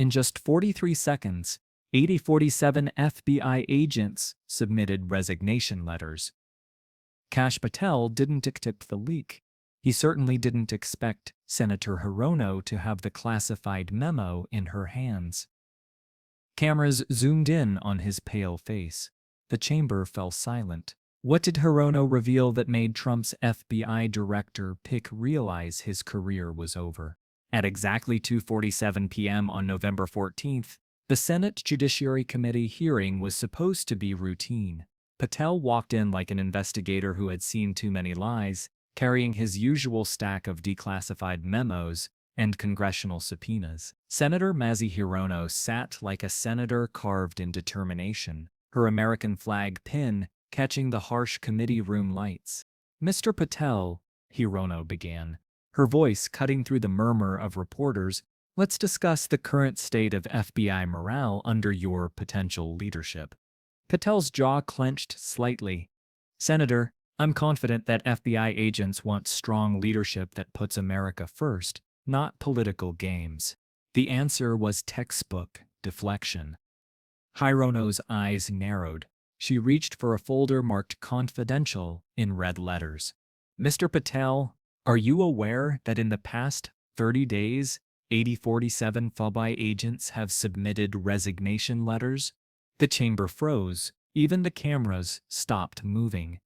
In just 43 seconds, 47 FBI agents submitted resignation letters. Kash Patel didn't expect the leak. He certainly didn't expect Senator Hirono to have the classified memo in her hands. Cameras zoomed in on his pale face. The chamber fell silent. What did Hirono reveal that made Trump's FBI director pick realize his career was over? At exactly 2:47 p.m. on November 14th, the Senate Judiciary Committee hearing was supposed to be routine. Patel walked in like an investigator who had seen too many lies, carrying his usual stack of declassified memos and congressional subpoenas. Senator Mazi Hirono sat like a senator carved in determination, her American flag pin catching the harsh committee room lights. "Mr. Patel," Hirono began, her voice cutting through the murmur of reporters, "let's discuss the current state of FBI morale under your potential leadership." Patel's jaw clenched slightly. "Senator, I'm confident that FBI agents want strong leadership that puts America first, not political games." The answer was textbook deflection. Hirono's eyes narrowed. She reached for a folder marked "Confidential" in red letters. "Mr. Patel, are you aware that in the past 30 days, 47 FBI agents have submitted resignation letters?" The chamber froze. Even the cameras stopped moving.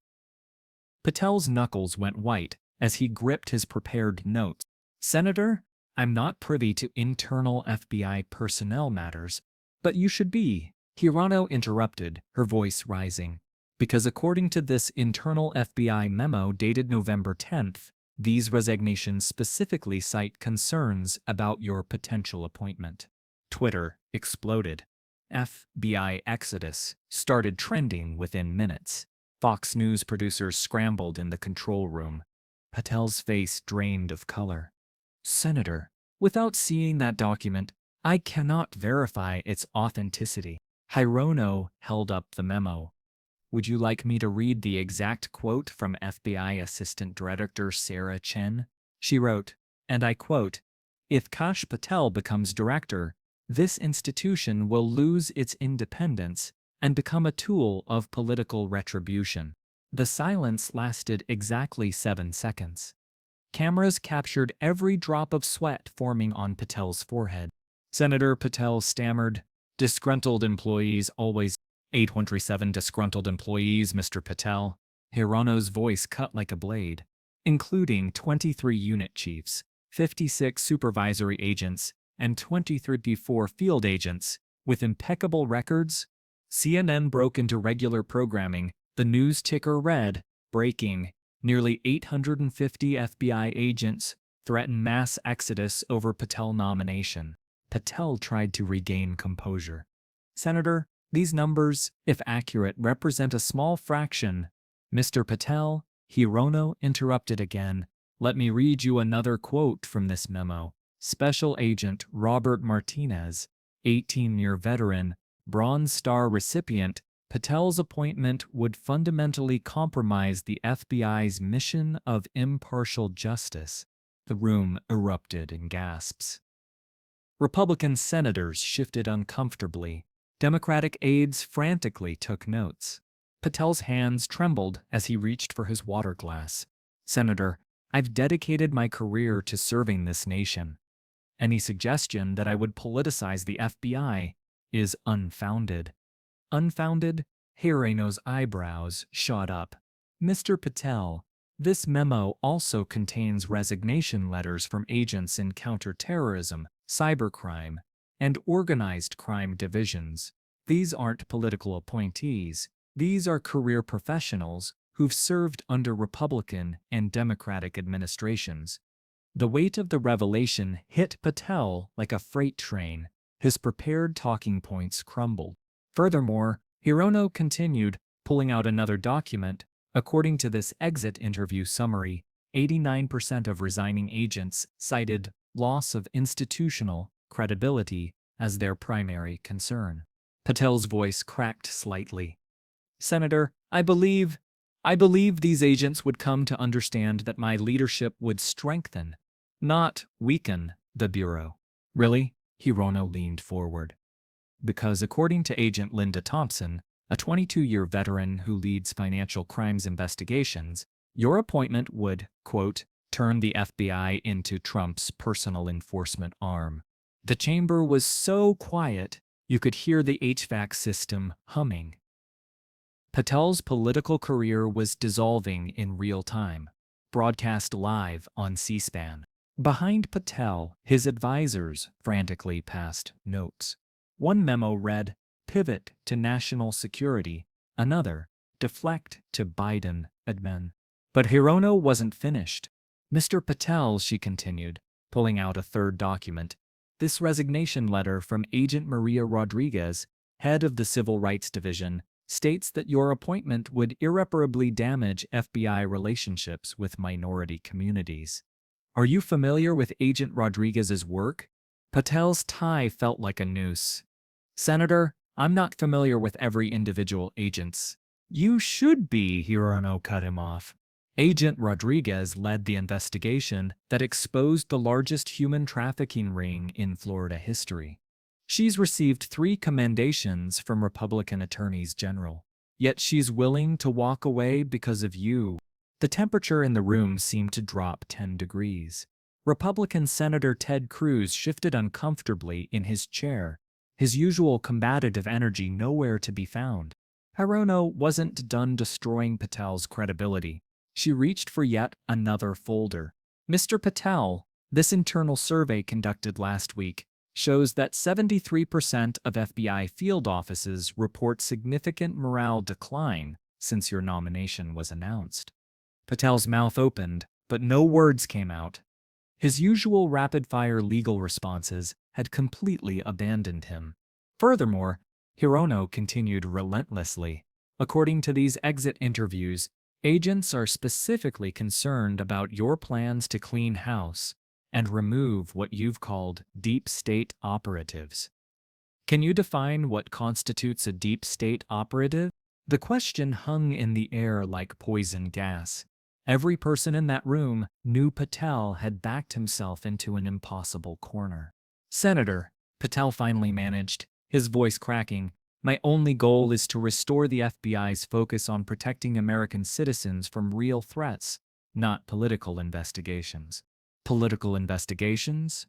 Patel's knuckles went white as he gripped his prepared notes. "Senator, I'm not privy to internal FBI personnel matters, but you should be," Hirono interrupted, her voice rising. "Because according to this internal FBI memo dated November 10th, these resignations specifically cite concerns about your potential appointment." Twitter exploded. FBI exodus started trending within minutes. Fox News producers scrambled in the control room. Patel's face drained of color. "Senator, without seeing that document, I cannot verify its authenticity." Hirono held up the memo. "Would you like me to read the exact quote from FBI Assistant Director Sarah Chen?" She wrote, and I quote, "If Kash Patel becomes director, this institution will lose its independence and become a tool of political retribution." The silence lasted exactly 7 seconds. Cameras captured every drop of sweat forming on Patel's forehead. Senator Patel stammered, "Disgruntled employees always." 827 disgruntled employees, Mr. Patel. Hirono's voice cut like a blade. "Including 23 unit chiefs, 56 supervisory agents, and 23 field agents, with impeccable records." CNN broke into regular programming. The news ticker read, "Breaking. Nearly 850 FBI agents threaten mass exodus over Patel nomination." Patel tried to regain composure. "Senator, these numbers, if accurate, represent a small fraction." "Mr. Patel," Hirono interrupted again, "let me read you another quote from this memo. Special Agent Robert Martinez, 18-year veteran, Bronze Star recipient, Patel's appointment would fundamentally compromise the FBI's mission of impartial justice." The room erupted in gasps. Republican senators shifted uncomfortably. Democratic aides frantically took notes. Patel's hands trembled as he reached for his water glass. "Senator, I've dedicated my career to serving this nation. Any suggestion that I would politicize the FBI is unfounded." "Unfounded?" Hirono's eyebrows shot up. "Mr. Patel, this memo also contains resignation letters from agents in counterterrorism, cybercrime, and organized crime divisions. These aren't political appointees. These are career professionals who've served under Republican and Democratic administrations." The weight of the revelation hit Patel like a freight train. His prepared talking points crumbled. Furthermore, Hirono continued, pulling out another document. According to this exit interview summary, 89% of resigning agents cited loss of institutional credibility as their primary concern. Patel's voice cracked slightly. "Senator, I believe these agents would come to understand that my leadership would strengthen, not weaken, the Bureau." "Really?" Hirono leaned forward. Because according to Agent Linda Thompson, a 22-year veteran who leads financial crimes investigations, your appointment would, quote, turn the FBI into Trump's personal enforcement arm. The chamber was so quiet, you could hear the HVAC system humming. Patel's political career was dissolving in real time, broadcast live on C-SPAN. Behind Patel, his advisors frantically passed notes. One memo read, "Pivot to national security," another, "Deflect to Biden admin." But Hirono wasn't finished. "Mr. Patel," she continued, pulling out a third document, "this resignation letter from Agent Maria Rodriguez, head of the Civil Rights Division, states that your appointment would irreparably damage FBI relationships with minority communities. Are you familiar with Agent Rodriguez's work?" Patel's tie felt like a noose. "Senator, I'm not familiar with every individual agent's." "You should be," Hirono cut him off. "Agent Rodriguez led the investigation that exposed the largest human trafficking ring in Florida history. She's received 3 commendations from Republican attorneys general. Yet she's willing to walk away because of you." The temperature in the room seemed to drop 10 degrees. Republican Senator Ted Cruz shifted uncomfortably in his chair, his usual combative energy nowhere to be found. Hirono wasn't done destroying Patel's credibility. She reached for yet another folder. "Mr. Patel, this internal survey conducted last week shows that 73% of FBI field offices report significant morale decline since your nomination was announced." Patel's mouth opened, but no words came out. His usual rapid-fire legal responses had completely abandoned him. Furthermore, Hirono continued relentlessly. "According to these exit interviews, agents are specifically concerned about your plans to clean house and remove what you've called deep state operatives. Can you define what constitutes a deep state operative?" The question hung in the air like poison gas. Every person in that room knew Patel had backed himself into an impossible corner. "Senator," Patel finally managed, his voice cracking, "my only goal is to restore the FBI's focus on protecting American citizens from real threats, not political investigations." "Political investigations?"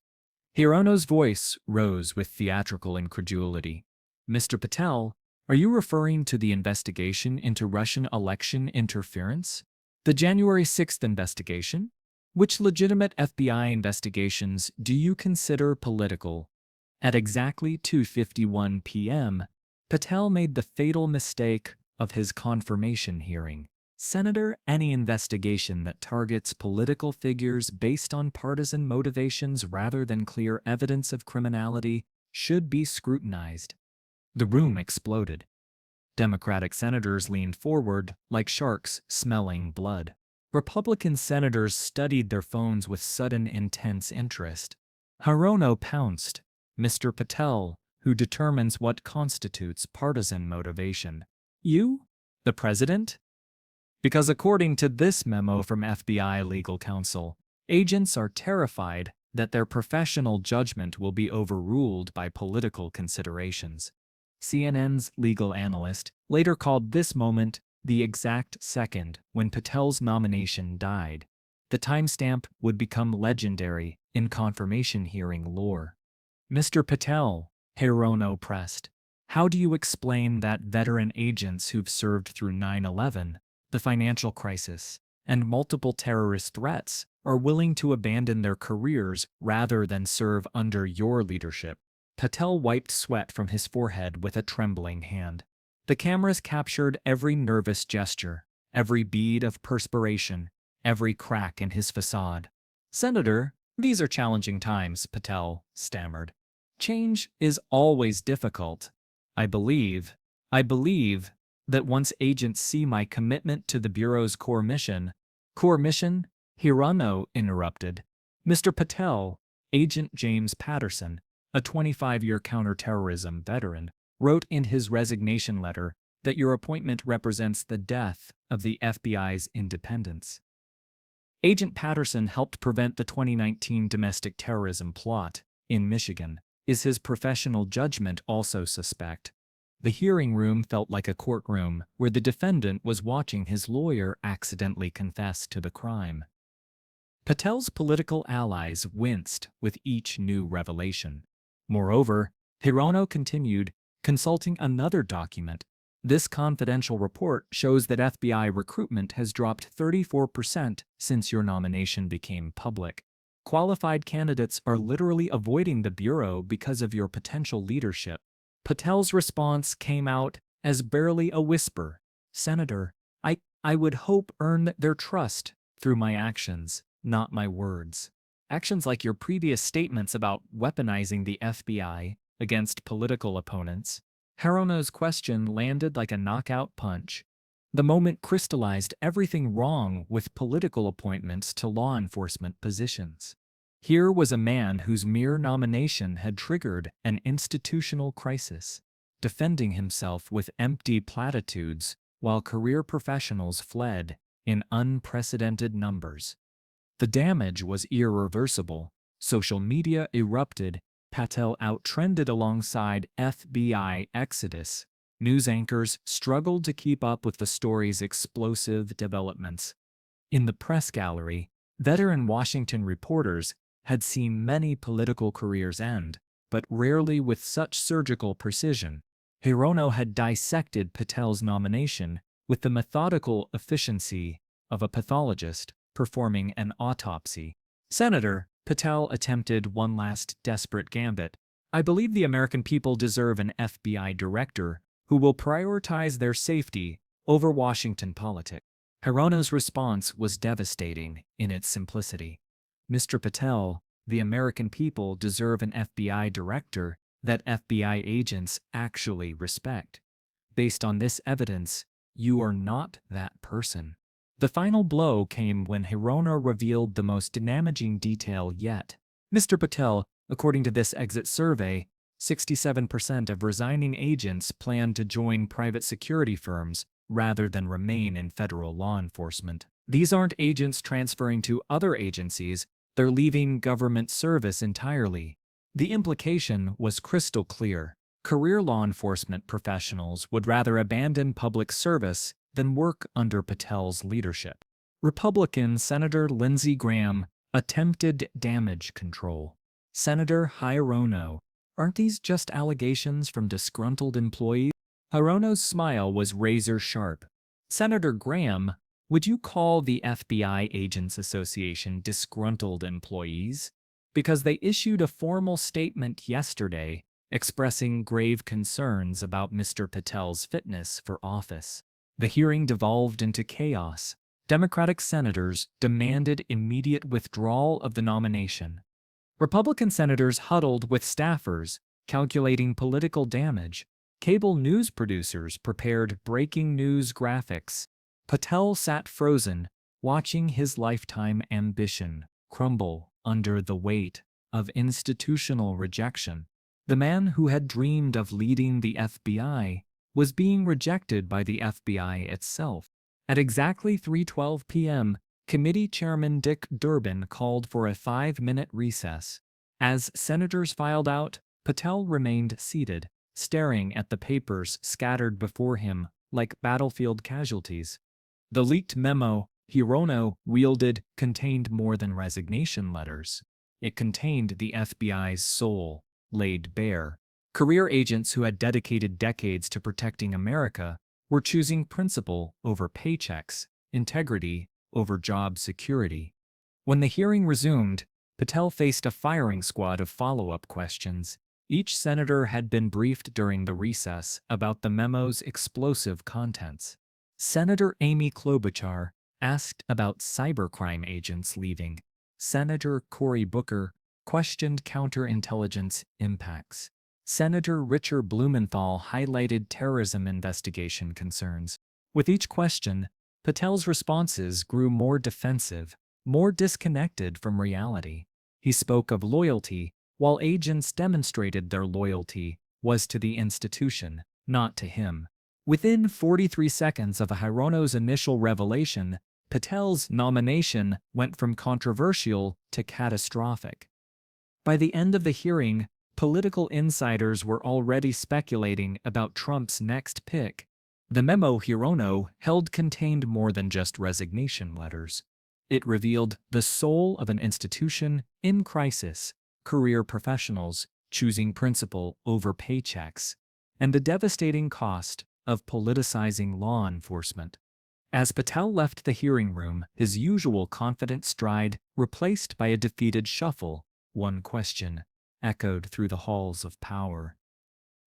Hirono's voice rose with theatrical incredulity. "Mr. Patel, are you referring to the investigation into Russian election interference? The January 6th investigation? Which legitimate FBI investigations do you consider political?" At exactly 2:51 p.m., Patel made the fatal mistake of his confirmation hearing. "Senator, any investigation that targets political figures based on partisan motivations rather than clear evidence of criminality should be scrutinized." The room exploded. Democratic senators leaned forward like sharks smelling blood. Republican senators studied their phones with sudden intense interest. Hirono pounced. "Mr. Patel, who determines what constitutes partisan motivation? You? The president?" Because according to this memo from FBI legal counsel, agents are terrified that their professional judgment will be overruled by political considerations. CNN's legal analyst later called this moment the exact second when Patel's nomination died. The timestamp would become legendary in confirmation hearing lore. "Mr. Patel," Hirono pressed, "how do you explain that veteran agents who've served through 9/11, the financial crisis, and multiple terrorist threats are willing to abandon their careers rather than serve under your leadership?" Patel wiped sweat from his forehead with a trembling hand. The cameras captured every nervous gesture, every bead of perspiration, every crack in his facade. "Senator, these are challenging times," Patel stammered. "Change is always difficult. I believe that once agents see my commitment to the Bureau's core mission," Hirono interrupted. "Mr. Patel, Agent James Patterson, a 25-year counterterrorism veteran, wrote in his resignation letter that your appointment represents the death of the FBI's independence. Agent Patterson helped prevent the 2019 domestic terrorism plot in Michigan. Is his professional judgment also suspect? The hearing room felt like a courtroom where the defendant was watching his lawyer accidentally confess to the crime. Patel's political allies winced with each new revelation. Moreover, Hirono continued, consulting another document. This confidential report shows that FBI recruitment has dropped 34% since your nomination became public. Qualified candidates are literally avoiding the Bureau because of your potential leadership. Patel's response came out as barely a whisper. Senator, I would hope earn their trust through my actions, not my words. Actions like your previous statements about weaponizing the FBI against political opponents. Hirono's question landed like a knockout punch. The moment crystallized everything wrong with political appointments to law enforcement positions. Here was a man whose mere nomination had triggered an institutional crisis, defending himself with empty platitudes while career professionals fled in unprecedented numbers. The damage was irreversible. Social media erupted. Patel outtrended alongside FBI exodus. News anchors struggled to keep up with the story's explosive developments. In the press gallery, veteran Washington reporters had seen many political careers end, but rarely with such surgical precision. Hirono had dissected Patel's nomination with the methodical efficiency of a pathologist performing an autopsy. Senator, Patel attempted one last desperate gambit. I believe the American people deserve an FBI director who will prioritize their safety over Washington politics. Hirono's response was devastating in its simplicity. Mr. Patel, the American people deserve an FBI director that FBI agents actually respect. Based on this evidence, you are not that person. The final blow came when Hirono revealed the most damaging detail yet. Mr. Patel, according to this exit survey, 67% of resigning agents plan to join private security firms rather than remain in federal law enforcement. These aren't agents transferring to other agencies, they're leaving government service entirely. The implication was crystal clear. Career law enforcement professionals would rather abandon public service than work under Patel's leadership. Republican Senator Lindsey Graham attempted damage control. Senator Hirono, aren't these just allegations from disgruntled employees? Hirono's smile was razor sharp. Senator Graham, would you call the FBI Agents Association disgruntled employees? Because they issued a formal statement yesterday expressing grave concerns about Mr. Patel's fitness for office. The hearing devolved into chaos. Democratic senators demanded immediate withdrawal of the nomination. Republican senators huddled with staffers, calculating political damage. Cable news producers prepared breaking news graphics. Patel sat frozen, watching his lifetime ambition crumble under the weight of institutional rejection. The man who had dreamed of leading the FBI was being rejected by the FBI itself. At exactly 3:12 p.m., Committee Chairman Dick Durbin called for a 5-minute recess. As senators filed out, Patel remained seated, staring at the papers scattered before him like battlefield casualties. The leaked memo Hirono wielded contained more than resignation letters. It contained the FBI's soul, laid bare. Career agents who had dedicated decades to protecting America were choosing principle over paychecks, integrity over job security. When the hearing resumed, Patel faced a firing squad of follow-up questions. Each senator had been briefed during the recess about the memo's explosive contents. Senator Amy Klobuchar asked about cybercrime agents leaving. Senator Cory Booker questioned counterintelligence impacts. Senator Richard Blumenthal highlighted terrorism investigation concerns. With each question, Patel's responses grew more defensive, more disconnected from reality. He spoke of loyalty, while agents demonstrated their loyalty was to the institution, not to him. Within 43 seconds of Hirono's initial revelation, Patel's nomination went from controversial to catastrophic. By the end of the hearing, Political insiders were already speculating about Trump's next pick. The memo Hirono held contained more than just resignation letters. It revealed the soul of an institution in crisis, career professionals choosing principle over paychecks, and the devastating cost of politicizing law enforcement. As Patel left the hearing room, his usual confident stride replaced by a defeated shuffle, one question echoed through the halls of power.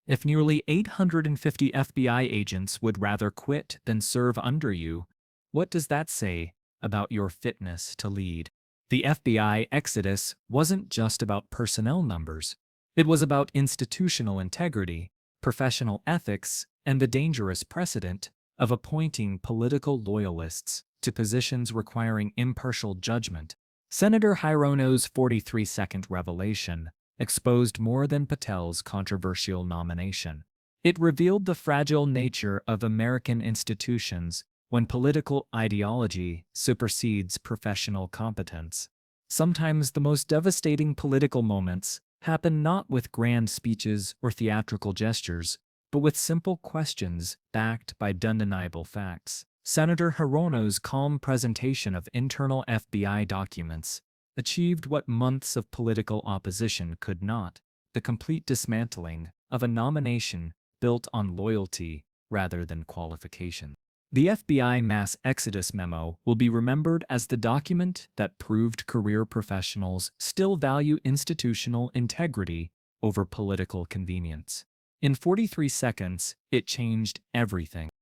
If nearly 850 FBI agents would rather quit than serve under you, what does that say about your fitness to lead? The FBI exodus wasn't just about personnel numbers. It was about institutional integrity, professional ethics, and the dangerous precedent of appointing political loyalists to positions requiring impartial judgment. Senator Hirono's 43-second revelation exposed more than Patel's controversial nomination. It revealed the fragile nature of American institutions when political ideology supersedes professional competence. Sometimes the most devastating political moments happen not with grand speeches or theatrical gestures, but with simple questions backed by undeniable facts. Senator Hirono's calm presentation of internal FBI documents achieved what months of political opposition could not: the complete dismantling of a nomination built on loyalty rather than qualification. The FBI mass exodus memo will be remembered as the document that proved career professionals still value institutional integrity over political convenience. In 43 seconds, it changed everything.